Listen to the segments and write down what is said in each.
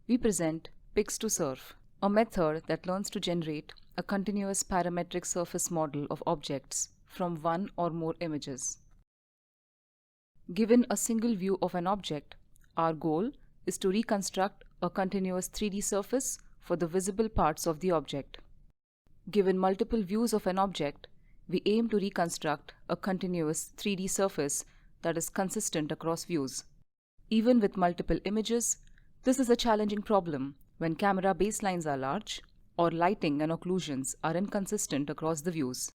We present Pix2Surf, a method that learns to generate a continuous parametric surface model of objects from one or more images. Given a single view of an object, our goal is to reconstruct a continuous 3D surface for the visible parts of the object. Given multiple views of an object, we aim to reconstruct a continuous 3D surface that is consistent across views. Even with multiple images, this is a challenging problem when camera baselines are large or lighting and occlusions are inconsistent across the views.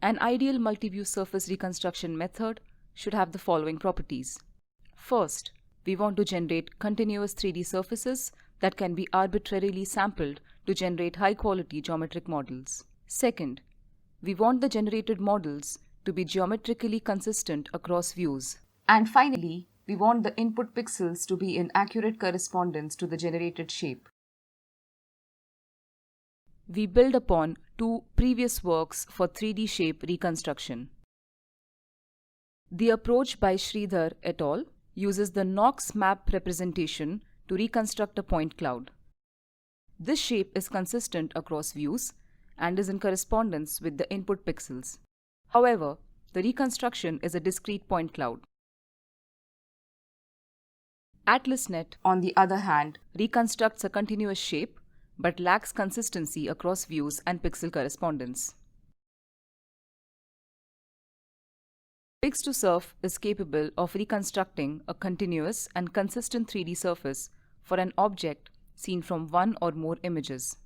An ideal multi-view surface reconstruction method should have the following properties. First, we want to generate continuous 3D surfaces that can be arbitrarily sampled to generate high-quality geometric models. Second, we want the generated models to be geometrically consistent across views. And finally, we want the input pixels to be in accurate correspondence to the generated shape. We build upon two previous works for 3D shape reconstruction. The approach by Sridhar et al. Uses the Knox map representation to reconstruct a point cloud. This shape is consistent across views and is in correspondence with the input pixels. However, the reconstruction is a discrete point cloud. AtlasNet, on the other hand, reconstructs a continuous shape but lacks consistency across views and pixel correspondence. Pix2Surf is capable of reconstructing a continuous and consistent 3D surface for an object seen from one or more images.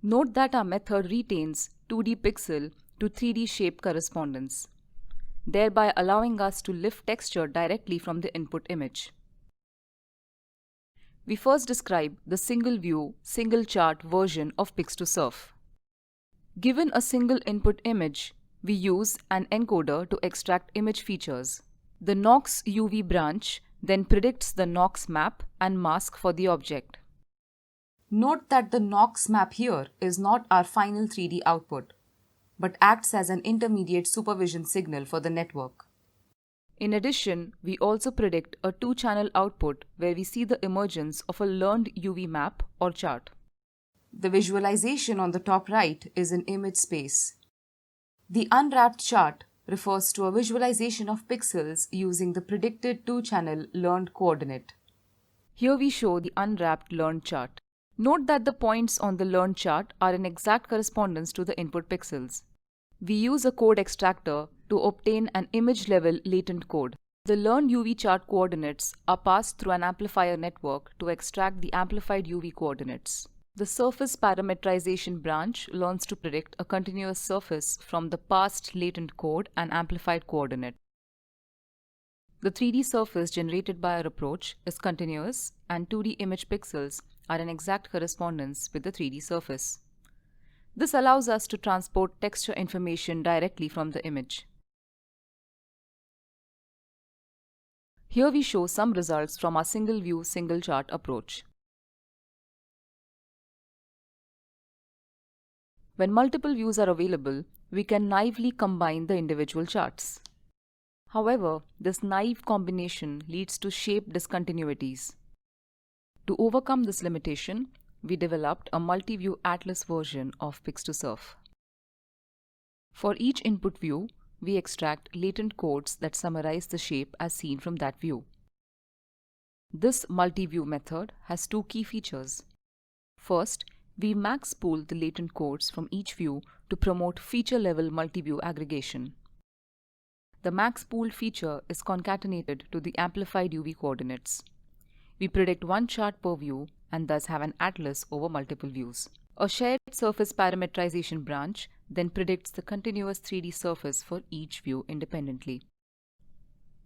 Note that our method retains 2D pixel to 3D shape correspondence, thereby allowing us to lift texture directly from the input image. We first describe the single view, single chart version of Pix2Surf. Given a single input image, we use an encoder to extract image features. The Knox UV branch then predicts the Knox map and mask for the object. Note that the Knox map here is not our final 3D output, but acts as an intermediate supervision signal for the network. In addition, we also predict a two-channel output where we see the emergence of a learned UV map or chart. The visualization on the top right is in image space. The unwrapped chart refers to a visualization of pixels using the predicted two-channel learned coordinate. Here we show the unwrapped learned chart. Note that the points on the learned chart are in exact correspondence to the input pixels. We use a code extractor to obtain an image-level latent code. The learned UV chart coordinates are passed through an amplifier network to extract the amplified UV coordinates. The surface parametrization branch learns to predict a continuous surface from the passed latent code and amplified coordinate. The 3D surface generated by our approach is continuous, and 2D image pixels are in exact correspondence with the 3D surface. This allows us to transport texture information directly from the image. Here we show some results from our single view, single chart approach. When multiple views are available, we can naively combine the individual charts. However, this naive combination leads to shape discontinuities. To overcome this limitation, we developed a multi-view atlas version of Pix2Surf. For each input view, we extract latent codes that summarize the shape as seen from that view. This multi-view method has two key features. First, we max pool the latent codes from each view to promote feature-level multi-view aggregation. The max pool feature is concatenated to the amplified UV coordinates. We predict one chart per view and thus have an atlas over multiple views. A shared surface parametrization branch then predicts the continuous 3D surface for each view independently.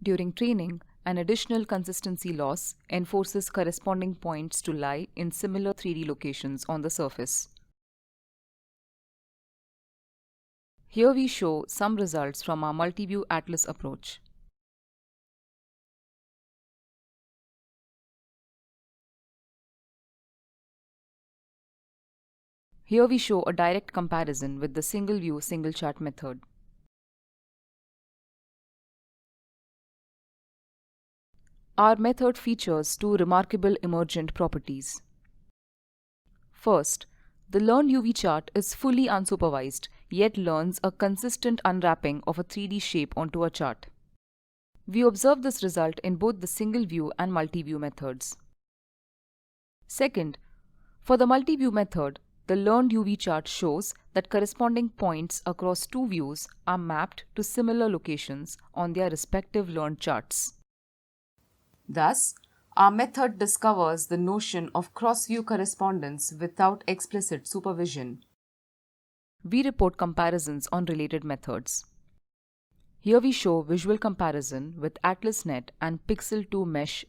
During training, an additional consistency loss enforces corresponding points to lie in similar 3D locations on the surface. Here we show some results from our multi-view atlas approach. Here we show a direct comparison with the single view, single chart method. Our method features two remarkable emergent properties. First, the learned UV chart is fully unsupervised, yet learns a consistent unwrapping of a 3D shape onto a chart. We observe this result in both the single view and multi-view methods. Second, for the multi-view method, the learned UV chart shows that corresponding points across two views are mapped to similar locations on their respective learned charts. Thus, our method discovers the notion of cross-view correspondence without explicit supervision. We report comparisons on related methods. Here we show visual comparison with AtlasNet and Pixel 2 Mesh++.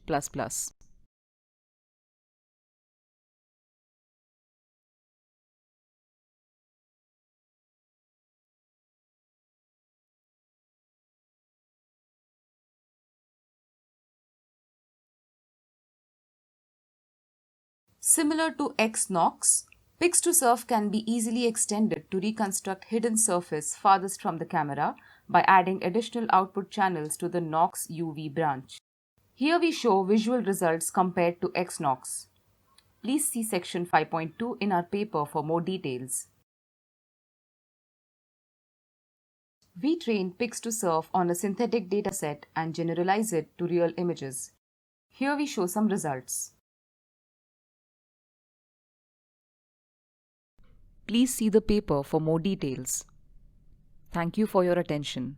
Similar to XNox, Pix2Surf can be easily extended to reconstruct hidden surface farthest from the camera by adding additional output channels to the Nox UV branch. Here we show visual results compared to XNox. Please see section 5.2 in our paper for more details. We train Pix2Surf on a synthetic dataset and generalize it to real images. Here we show some results. Please see the paper for more details. Thank you for your attention.